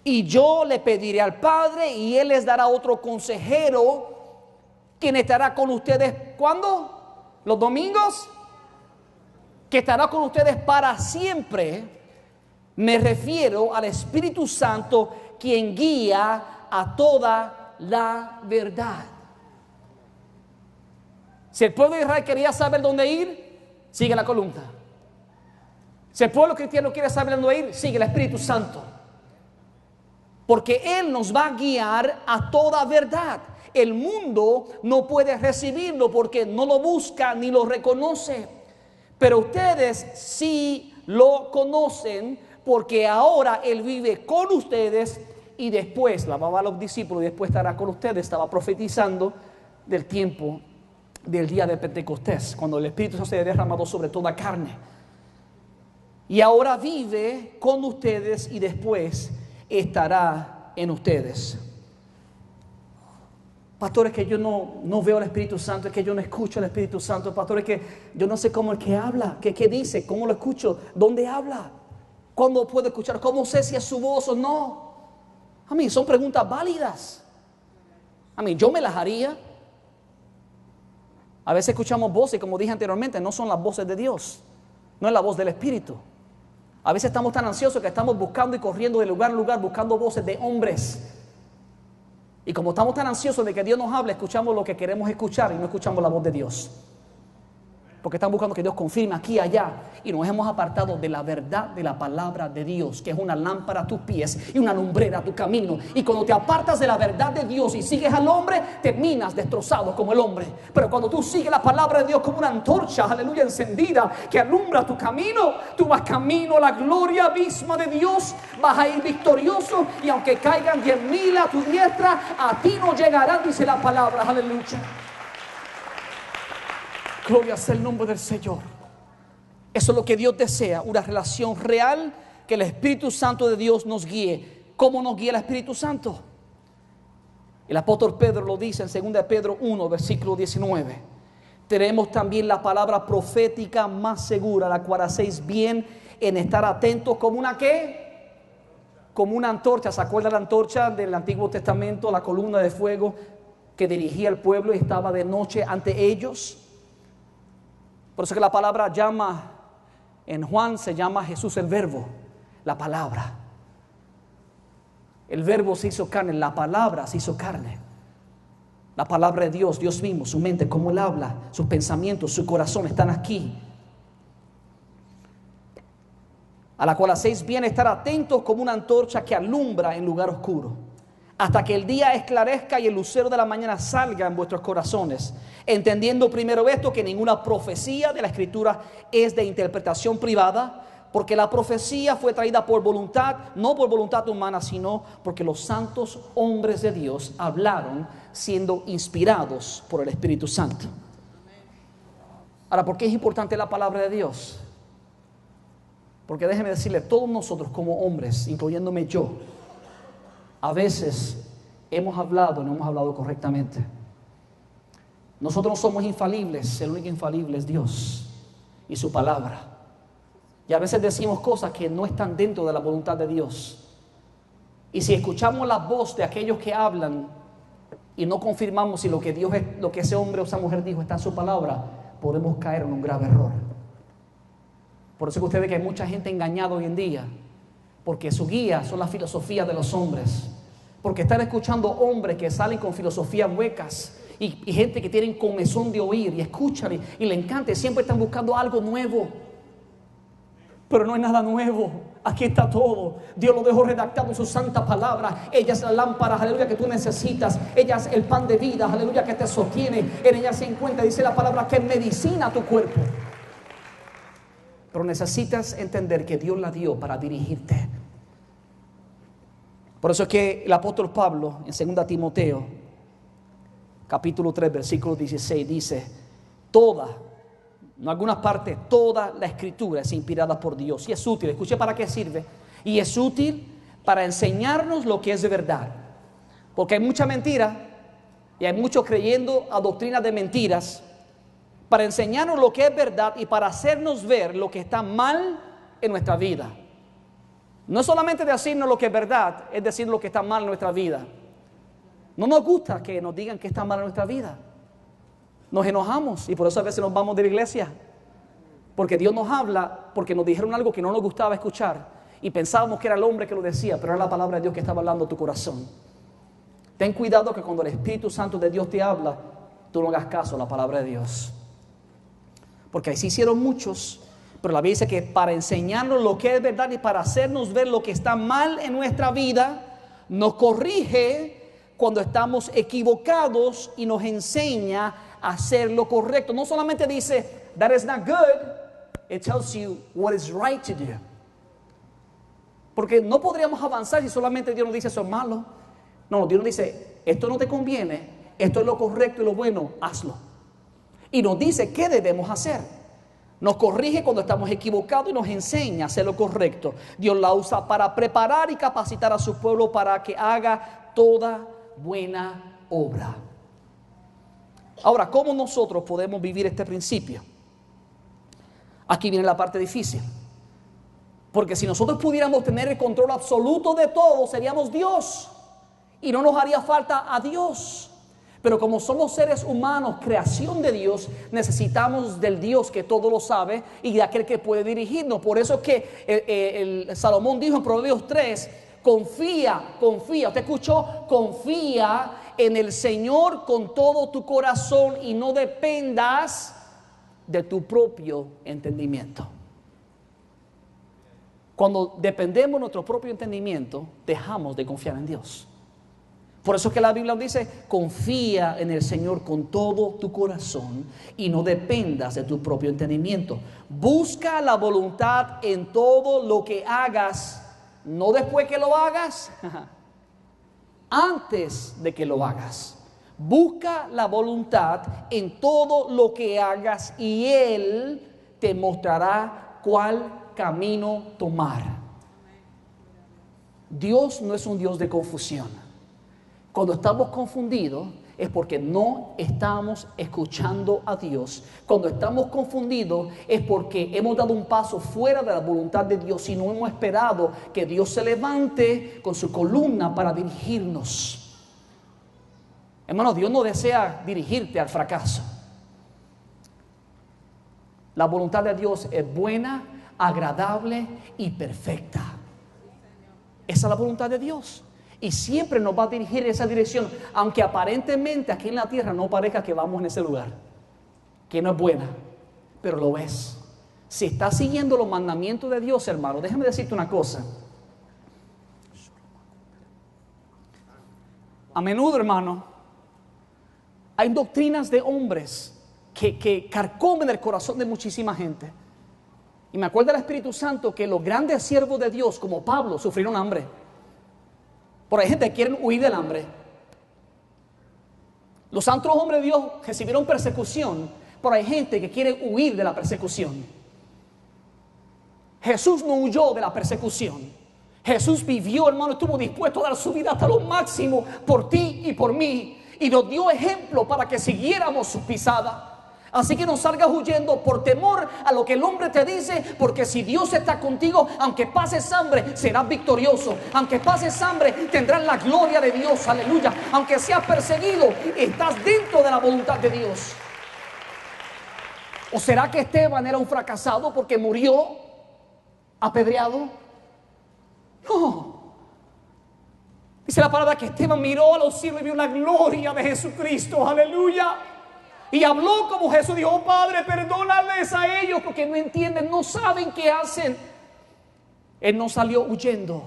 Speaker 1: Y yo le pediré al Padre y Él les dará otro consejero, quien estará con ustedes, ¿cuándo? ¿Los domingos? Que estará con ustedes para siempre. Me refiero al Espíritu Santo, quien guía a toda la verdad. Si el pueblo de Israel quería saber dónde ir, sigue la columna. Si el pueblo cristiano quiere saber dónde ir, sigue el Espíritu Santo. Porque Él nos va a guiar a toda verdad. El mundo no puede recibirlo porque no lo busca ni lo reconoce. Pero ustedes sí lo conocen porque ahora Él vive con ustedes y después lavaba a los discípulos y después estará con ustedes. Estaba profetizando del tiempo del día de Pentecostés, cuando el Espíritu Santo se ha derramado sobre toda carne. Y ahora vive con ustedes y después estará en ustedes. Pastor, es que yo no veo al Espíritu Santo, es que yo no escucho al Espíritu Santo. Pastor, es que yo no sé cómo el que habla, qué dice, cómo lo escucho, dónde habla, cuándo puedo escuchar, cómo sé si es su voz o no. A mí son preguntas válidas. A mí yo me las haría. A veces escuchamos voces, como dije anteriormente, no son las voces de Dios, no es la voz del Espíritu. A veces estamos tan ansiosos que estamos buscando y corriendo de lugar en lugar, buscando voces de hombres. Y como estamos tan ansiosos de que Dios nos hable, escuchamos lo que queremos escuchar y no escuchamos la voz de Dios. Porque están buscando que Dios confirme aquí y allá. Y nos hemos apartado de la verdad de la palabra de Dios, que es una lámpara a tus pies y una lumbrera a tu camino. Y cuando te apartas de la verdad de Dios y sigues al hombre, terminas destrozado como el hombre. Pero cuando tú sigues la palabra de Dios como una antorcha, aleluya, encendida, que alumbra tu camino, tú vas camino a la gloria misma de Dios. Vas a ir victorioso y aunque caigan 10,000 a tu diestra, a ti no llegarán, dice la palabra, aleluya. Gloria sea el nombre del Señor. Eso es lo que Dios desea, una relación real, que el Espíritu Santo de Dios nos guíe. ¿Cómo nos guía el Espíritu Santo? El apóstol Pedro lo dice en 2 de Pedro 1, versículo 19. Tenemos también la palabra profética más segura, la cual hacéis bien en estar atentos como una ¿qué? Como una antorcha. ¿Se acuerda la antorcha del Antiguo Testamento? La columna de fuego que dirigía al pueblo y estaba de noche ante ellos. Por eso que la palabra llama, en Juan se llama Jesús el verbo, la palabra. El verbo se hizo carne, la palabra se hizo carne. La palabra de Dios, Dios mismo, su mente, cómo Él habla, sus pensamientos, su corazón están aquí. A la cual hacéis bien estar atentos como una antorcha que alumbra en lugar oscuro, hasta que el día esclarezca y el lucero de la mañana salga en vuestros corazones, entendiendo primero esto, que ninguna profecía de la Escritura es de interpretación privada, porque la profecía fue traída por voluntad, no por voluntad humana, sino porque los santos hombres de Dios hablaron siendo inspirados por el Espíritu Santo. Ahora, ¿por qué es importante la palabra de Dios? Porque déjeme decirle, todos nosotros como hombres, incluyéndome yo, a veces hemos hablado y no hemos hablado correctamente. Nosotros no somos infalibles, el único infalible es Dios y su palabra. Y a veces decimos cosas que no están dentro de la voluntad de Dios. Y si escuchamos la voz de aquellos que hablan y no confirmamos si lo que Dios es, lo que ese hombre o esa mujer dijo está en su palabra, podemos caer en un grave error. Por eso que usted ve que hay mucha gente engañada hoy en día, porque su guía son las filosofías de los hombres, porque están escuchando hombres que salen con filosofías huecas y gente que tienen comezón de oír y escuchan y le encanta y siempre están buscando algo nuevo, pero no es nada nuevo. Aquí está todo. Dios lo dejó redactado en su santa palabra. Ella es la lámpara, aleluya, que tú necesitas. Ella es el pan de vida, aleluya, que te sostiene. En ella se encuentra, dice la palabra, que medicina tu cuerpo. Pero necesitas entender que Dios la dio para dirigirte. Por eso es que el apóstol Pablo en 2 Timoteo capítulo 3 versículo 16 dice: en algunas partes, toda la escritura es inspirada por Dios y es útil. Escuche para qué sirve. Y es útil para enseñarnos lo que es de verdad, porque hay mucha mentira y hay muchos creyendo a doctrinas de mentiras, para enseñarnos lo que es verdad y para hacernos ver lo que está mal en nuestra vida. No es solamente decirnos lo que es verdad, es decir lo que está mal en nuestra vida. No nos gusta que nos digan que está mal en nuestra vida. Nos enojamos y por eso a veces nos vamos de la iglesia, porque Dios nos habla, porque nos dijeron algo que no nos gustaba escuchar y pensábamos que era el hombre que lo decía, pero era la palabra de Dios que estaba hablando a tu corazón. Ten cuidado que cuando el Espíritu Santo de Dios te habla, tú no hagas caso a la palabra de Dios, porque así hicieron muchos. Pero la Biblia dice que para enseñarnos lo que es verdad y para hacernos ver lo que está mal en nuestra vida, nos corrige, cuando estamos equivocados y nos enseña a hacer lo correcto. No solamente dice, that is not good, it tells you what is right to do. Porque no podríamos avanzar si solamente Dios nos dice eso es malo. No, Dios nos dice, esto no te conviene, esto es lo correcto y lo bueno, hazlo. Y nos dice qué debemos hacer. Nos corrige cuando estamos equivocados y nos enseña a hacer lo correcto. Dios la usa para preparar y capacitar a su pueblo para que haga toda buena obra. Ahora, ¿cómo nosotros podemos vivir este principio? Aquí viene la parte difícil. Porque si nosotros pudiéramos tener el control absoluto de todo, seríamos Dios. Y no nos haría falta a Dios. Pero como somos seres humanos, creación de Dios, necesitamos del Dios que todo lo sabe y de aquel que puede dirigirnos. Por eso es que el Salomón dijo en Proverbios 3, confía. ¿Usted escuchó? Confía en el Señor con todo tu corazón y no dependas de tu propio entendimiento. Cuando dependemos de nuestro propio entendimiento, dejamos de confiar en Dios. Por eso es que la Biblia dice, confía en el Señor con todo tu corazón y no dependas de tu propio entendimiento. Busca la voluntad en todo lo que hagas, no después que lo hagas, antes de que lo hagas. Busca la voluntad en todo lo que hagas y Él te mostrará cuál camino tomar. Dios no es un Dios de confusión. Cuando estamos confundidos es porque no estamos escuchando a Dios. Cuando estamos confundidos es porque hemos dado un paso fuera de la voluntad de Dios y no hemos esperado que Dios se levante con su columna para dirigirnos. Hermano, Dios no desea dirigirte al fracaso. La voluntad de Dios es buena, agradable y perfecta. Esa es la voluntad de Dios. Y siempre nos va a dirigir en esa dirección, aunque aparentemente aquí en la tierra no parezca que vamos en ese lugar, que no es buena, pero lo es. Si estás siguiendo los mandamientos de Dios, hermano, déjame decirte una cosa. A menudo, hermano, hay doctrinas de hombres que carcomen el corazón de muchísima gente. Y me acuerdo del Espíritu Santo que los grandes siervos de Dios, como Pablo, sufrieron hambre. Por hay gente que quieren huir del hambre. Los santos hombres de Dios recibieron persecución, pero hay gente que quiere huir de la persecución. Jesús no huyó de la persecución. Jesús vivió, hermano, estuvo dispuesto a dar su vida hasta lo máximo por ti y por mí. Y nos dio ejemplo para que siguiéramos sus pisadas. Así que no salgas huyendo por temor a lo que el hombre te dice, porque si Dios está contigo, aunque pases hambre, serás victorioso. Aunque pases hambre, tendrás la gloria de Dios, aleluya. Aunque seas perseguido, estás dentro de la voluntad de Dios. ¿O será que Esteban era un fracasado porque murió apedreado? No. Dice la palabra que Esteban miró a los cielos y vio la gloria de Jesucristo, aleluya. Y habló como Jesús, dijo, oh, Padre, perdónales a ellos porque no entienden, no saben qué hacen. Él no salió huyendo.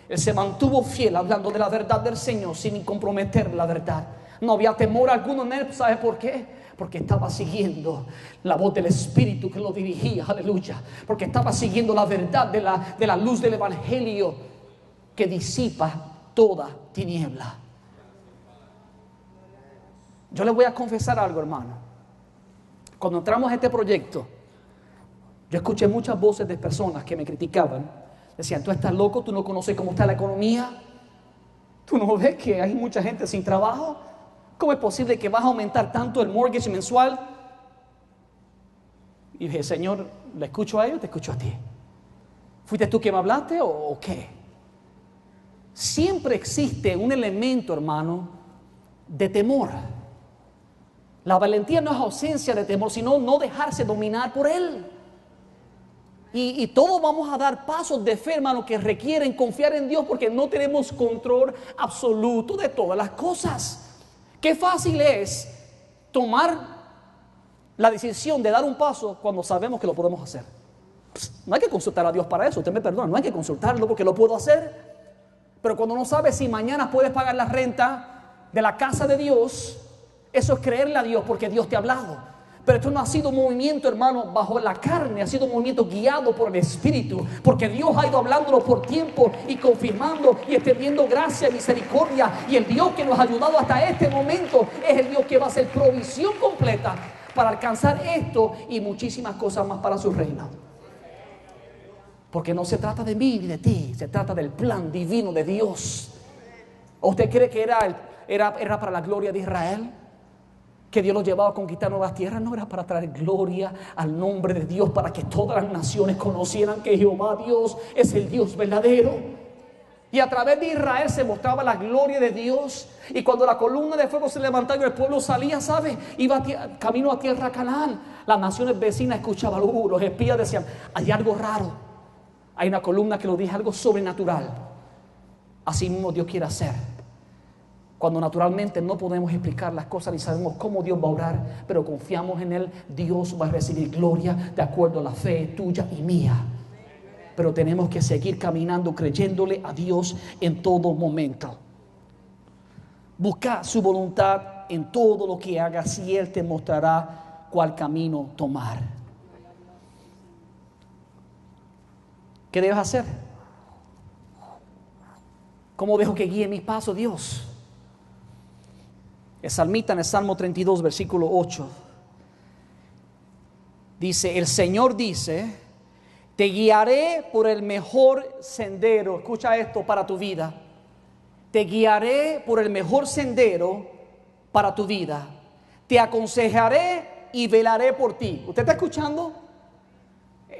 Speaker 1: Él se mantuvo fiel hablando de la verdad del Señor sin comprometer la verdad. No había temor alguno en él. ¿Sabe por qué? Porque estaba siguiendo la voz del Espíritu que lo dirigía, aleluya. Porque estaba siguiendo la verdad de la luz del Evangelio que disipa toda tiniebla. Yo les voy a confesar algo, hermano. Cuando entramos a este proyecto, yo escuché muchas voces de personas que me criticaban. Decían, tú estás loco, tú no conoces cómo está la economía. ¿Tú no ves que hay mucha gente sin trabajo? ¿Cómo es posible que vas a aumentar tanto el mortgage mensual? Y dije, Señor, ¿le escucho a ellos o te escucho a ti? ¿Fuiste tú que me hablaste o qué? Siempre existe un elemento, hermano, de temor. La valentía no es ausencia de temor, sino no dejarse dominar por él. Y todos vamos a dar pasos de fe, hermano, que requieren confiar en Dios porque no tenemos control absoluto de todas las cosas. Qué fácil es tomar la decisión de dar un paso cuando sabemos que lo podemos hacer. No hay que consultar a Dios para eso, usted me perdona, no hay que consultarlo porque lo puedo hacer. Pero cuando no sabes si mañana puedes pagar la renta, de la casa de Dios, eso es creerle a Dios porque Dios te ha hablado. Pero esto no ha sido un movimiento, hermano, bajo la carne, ha sido un movimiento guiado por el Espíritu, porque Dios ha ido hablándolo por tiempo y confirmando y extendiendo gracia y misericordia. Y el Dios que nos ha ayudado hasta este momento es el Dios que va a hacer provisión completa para alcanzar esto y muchísimas cosas más para su reino. Porque no se trata de mí ni de ti, se trata del plan divino de Dios. ¿O usted cree que era para la gloria de Israel? Que Dios los llevaba a conquistar nuevas tierras. No, era para traer gloria al nombre de Dios, para que todas las naciones conocieran que Jehová Dios es el Dios verdadero. Y a través de Israel se mostraba la gloria de Dios. Y cuando la columna de fuego se levantaba y el pueblo salía, ¿sabe? Iba camino a tierra Canaán. Las naciones vecinas escuchaban, los espías decían, hay algo raro. Hay una columna que lo dice, algo sobrenatural. Así mismo Dios quiere hacer. Cuando naturalmente no podemos explicar las cosas ni sabemos cómo Dios va a obrar, pero confiamos en Él, Dios va a recibir gloria de acuerdo a la fe tuya y mía. Pero tenemos que seguir caminando creyéndole a Dios en todo momento. Busca su voluntad en todo lo que hagas y Él te mostrará cuál camino tomar. ¿Qué debes hacer? ¿Cómo dejo que guíe mi paso Dios? El salmista en el Salmo 32, versículo 8, dice, el Señor dice, te guiaré por el mejor sendero. Escucha esto para tu vida. Te guiaré por el mejor sendero para tu vida. Te aconsejaré y velaré por ti. ¿Usted está escuchando?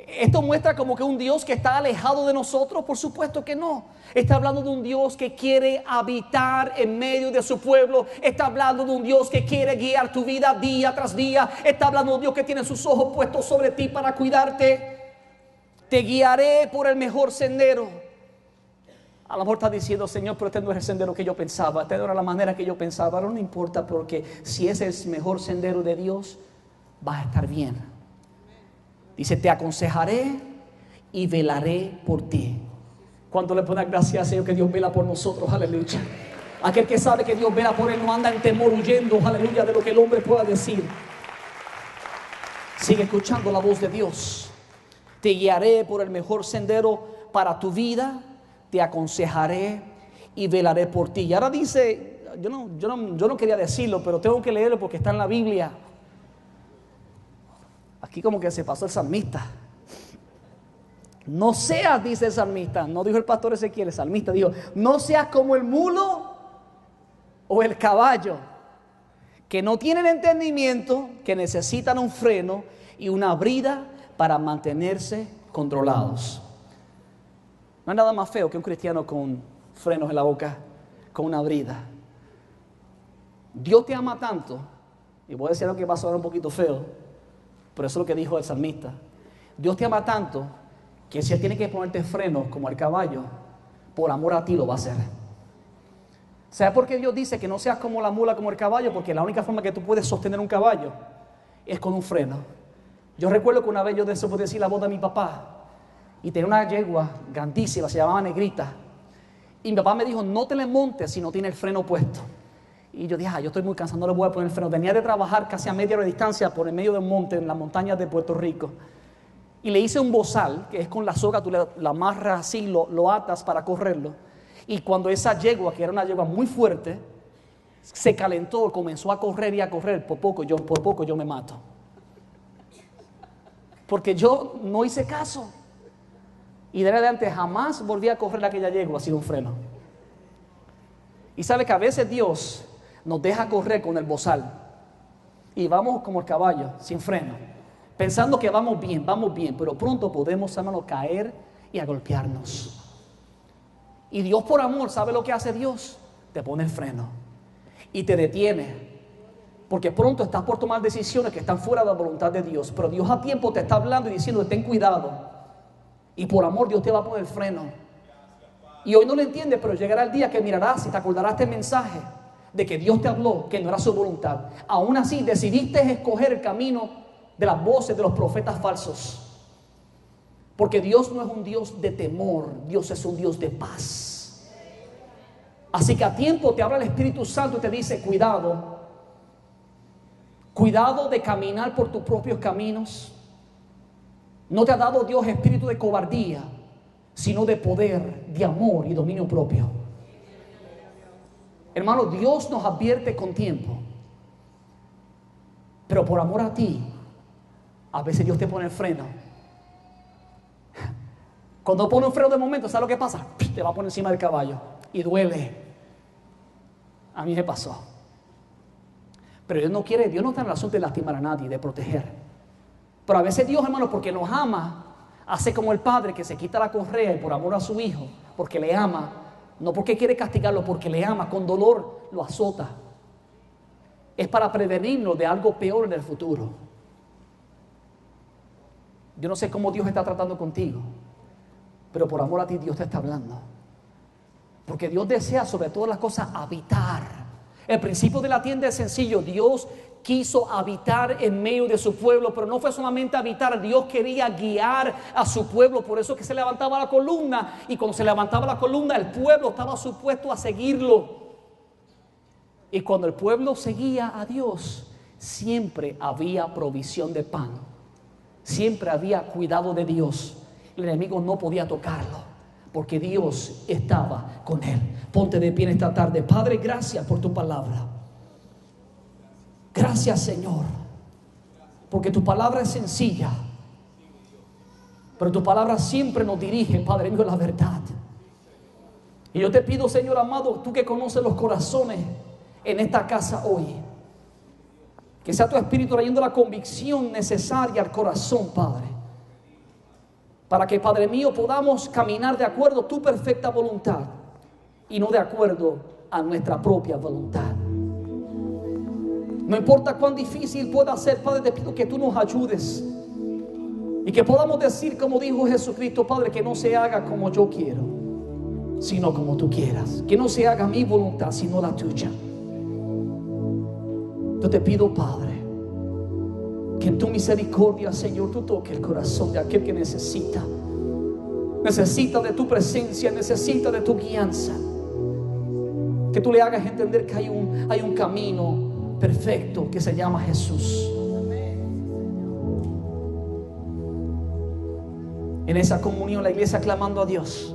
Speaker 1: Esto muestra como que un Dios que está alejado de nosotros. Por supuesto que no. Está hablando de un Dios que quiere habitar en medio de su pueblo. Está hablando de un Dios que quiere guiar tu vida día tras día. Está hablando de un Dios que tiene sus ojos puestos sobre ti para cuidarte. Te guiaré por el mejor sendero. A lo mejor está diciendo, Señor, pero este no es el sendero que yo pensaba, esta no era la manera que yo pensaba. No importa, porque si ese es el mejor sendero de Dios, vas a estar bien. Dice, te aconsejaré y velaré por ti. ¿Cuánto le pueden dar gracias al Señor que Dios vela por nosotros? Aleluya. Aquel que sabe que Dios vela por él no anda en temor huyendo, aleluya, de lo que el hombre pueda decir. Sigue escuchando la voz de Dios. Te guiaré por el mejor sendero para tu vida, te aconsejaré y velaré por ti. Y ahora dice, yo no quería decirlo, pero tengo que leerlo porque está en la Biblia. Aquí como que se pasó el salmista. No seas, dice el salmista, no dijo el pastor Ezequiel, el salmista dijo, no seas como el mulo o el caballo, que no tienen entendimiento, que necesitan un freno y una brida para mantenerse controlados. No hay nada más feo que un cristiano con frenos en la boca, con una brida. Dios te ama tanto, y voy a decir algo que va a sonar un poquito feo, pero eso es lo que dijo el salmista. Dios te ama tanto que si Él tiene que ponerte frenos como el caballo, por amor a ti lo va a hacer. ¿Sabes por qué Dios dice que no seas como la mula, como el caballo? Porque la única forma que tú puedes sostener un caballo es con un freno. Yo recuerdo que una vez yo desobedecí la voz de mi papá y tenía una yegua grandísima, se llamaba Negrita. Y mi papá me dijo, no te le montes si no tiene el freno puesto. Y yo dije, yo estoy muy cansado, no le voy a poner el freno. Venía de trabajar casi a media hora de distancia por el medio del monte, en las montañas de Puerto Rico. Y le hice un bozal, que es con la soga, tú la amarras así, lo atas para correrlo. Y cuando esa yegua, que era una yegua muy fuerte, se calentó, comenzó a correr y a correr, por poco yo me mato. Porque yo no hice caso. Y de adelante jamás volví a correr aquella yegua sin un freno. Y sabe que a veces Dios nos deja correr con el bozal y vamos como el caballo, sin freno, pensando que vamos bien, pero pronto podemos, hermano, caer y a golpearnos. Y Dios, por amor, ¿sabe lo que hace Dios? Te pone el freno y te detiene, porque pronto estás por tomar decisiones que están fuera de la voluntad de Dios, pero Dios a tiempo te está hablando y diciendo, ten cuidado, y por amor Dios te va a poner el freno. Y hoy no lo entiendes, pero llegará el día que mirarás y te acordarás de este mensaje de que Dios te habló, que no era su voluntad. Aún así decidiste escoger el camino de las voces de los profetas falsos. Porque Dios no es un Dios de temor, Dios es un Dios de paz. Así que a tiempo te habla el Espíritu Santo y te dice: cuidado, cuidado de caminar por tus propios caminos. No te ha dado Dios espíritu de cobardía, sino de poder, de amor y dominio propio. Hermano, Dios nos advierte con tiempo, pero por amor a ti, a veces Dios te pone el freno. Cuando pone un freno de momento, ¿sabes lo que pasa? Te va a poner encima del caballo y duele. A mí me pasó. Pero Dios no quiere, Dios no está en el asunto de lastimar a nadie, de proteger. Pero a veces Dios, hermano, porque nos ama, hace como el padre que se quita la correa y por amor a su hijo, porque le ama, no porque quiere castigarlo, porque le ama, con dolor lo azota. Es para prevenirnos de algo peor en el futuro. Yo no sé cómo Dios está tratando contigo, pero por amor a ti Dios te está hablando. Porque Dios desea sobre todas las cosas habitar. El principio de la tienda es sencillo. Dios quiso habitar en medio de su pueblo, pero no fue solamente habitar. Dios quería guiar a su pueblo. Por eso es que se levantaba la columna, y cuando se levantaba la columna, el pueblo estaba supuesto a seguirlo. Y cuando el pueblo seguía a Dios, siempre había provisión de pan, siempre había cuidado de Dios. El enemigo no podía tocarlo, porque Dios estaba con él. Ponte de pie en esta tarde. Padre, gracias por tu palabra. Gracias, Señor, porque tu palabra es sencilla, pero tu palabra siempre nos dirige, Padre mío, a la verdad. Y yo te pido, Señor amado, tú que conoces los corazones en esta casa hoy, que sea tu Espíritu trayendo la convicción necesaria al corazón, Padre, para que, Padre mío, podamos caminar de acuerdo a tu perfecta voluntad y no de acuerdo a nuestra propia voluntad. No importa cuán difícil pueda ser, Padre, te pido que tú nos ayudes y que podamos decir, como dijo Jesucristo: Padre, que no se haga como yo quiero, sino como tú quieras. Que no se haga mi voluntad, sino la tuya. Yo te pido, Padre, que en tu misericordia, Señor, tú toques el corazón de aquel que necesita de tu presencia, necesita de tu guianza. Que tú le hagas entender que hay un camino perfecto que se llama Jesús. En esa comunión, la iglesia clamando a Dios.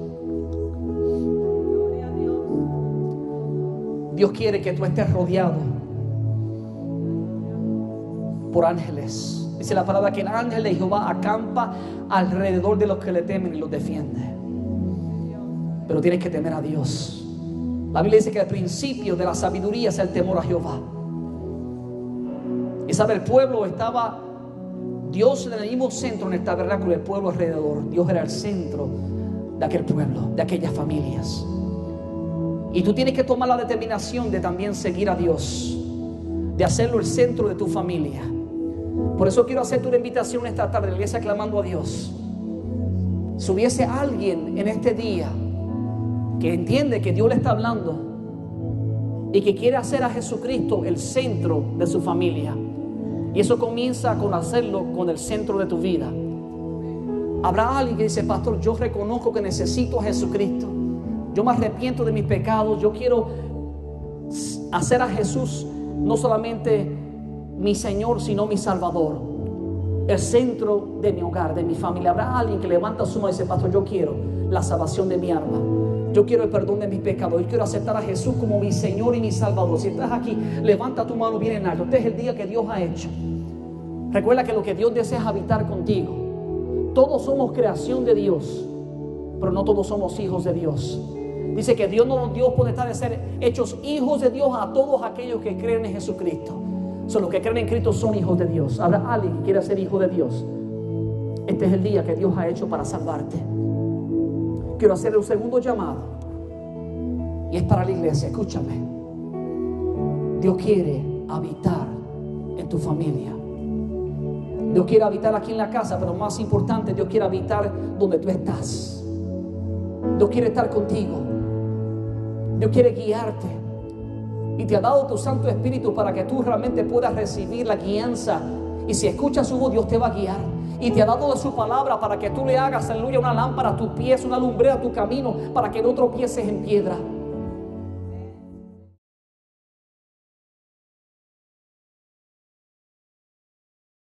Speaker 1: Dios quiere que tú estés rodeado por ángeles. Dice la palabra que el ángel de Jehová acampa alrededor de los que le temen y los defiende. Pero tienes que temer a Dios. La Biblia dice que el principio de la sabiduría es el temor a Jehová. Y sabe, el pueblo estaba, Dios en el mismo centro en el tabernáculo, el pueblo alrededor. Dios era el centro de aquel pueblo, de aquellas familias. Y tú tienes que tomar la determinación de también seguir a Dios, de hacerlo el centro de tu familia. Por eso quiero hacerte una invitación esta tarde, la iglesia clamando a Dios. Si hubiese alguien en este día que entiende que Dios le está hablando y que quiere hacer a Jesucristo el centro de su familia, y eso comienza con hacerlo con el centro de tu vida. Habrá alguien que dice: pastor, yo reconozco que necesito a Jesucristo, yo me arrepiento de mis pecados, yo quiero hacer a Jesús no solamente mi Señor, sino mi Salvador, el centro de mi hogar, de mi familia. Habrá alguien que levanta su mano y dice: pastor, yo quiero la salvación de mi alma, yo quiero el perdón de mis pecados, yo quiero aceptar a Jesús como mi Señor y mi Salvador. Si estás aquí, levanta tu mano bien en alto. Este es el día que Dios ha hecho. Recuerda que lo que Dios desea es habitar contigo. Todos somos creación de Dios, pero no todos somos hijos de Dios. Dice que Dios no nos dio potestad de ser hechos hijos de Dios a todos aquellos que creen en Jesucristo. Son los que creen en Cristo son hijos de Dios. Habrá alguien que quiera ser hijo de Dios. Este es el día que Dios ha hecho para salvarte. Quiero hacerle un segundo llamado, y es para la iglesia. Escúchame. Dios quiere habitar en tu familia. Dios quiere habitar aquí en la casa, pero más importante, Dios quiere habitar donde tú estás. Dios quiere estar contigo. Dios quiere guiarte. Y te ha dado tu Santo Espíritu para que tú realmente puedas recibir la guianza. Y si escuchas su voz, Dios te va a guiar. Y te ha dado de su palabra para que tú le hagas, aleluya, una lámpara a tus pies, una lumbrera a tu camino, para que no tropieces en piedra.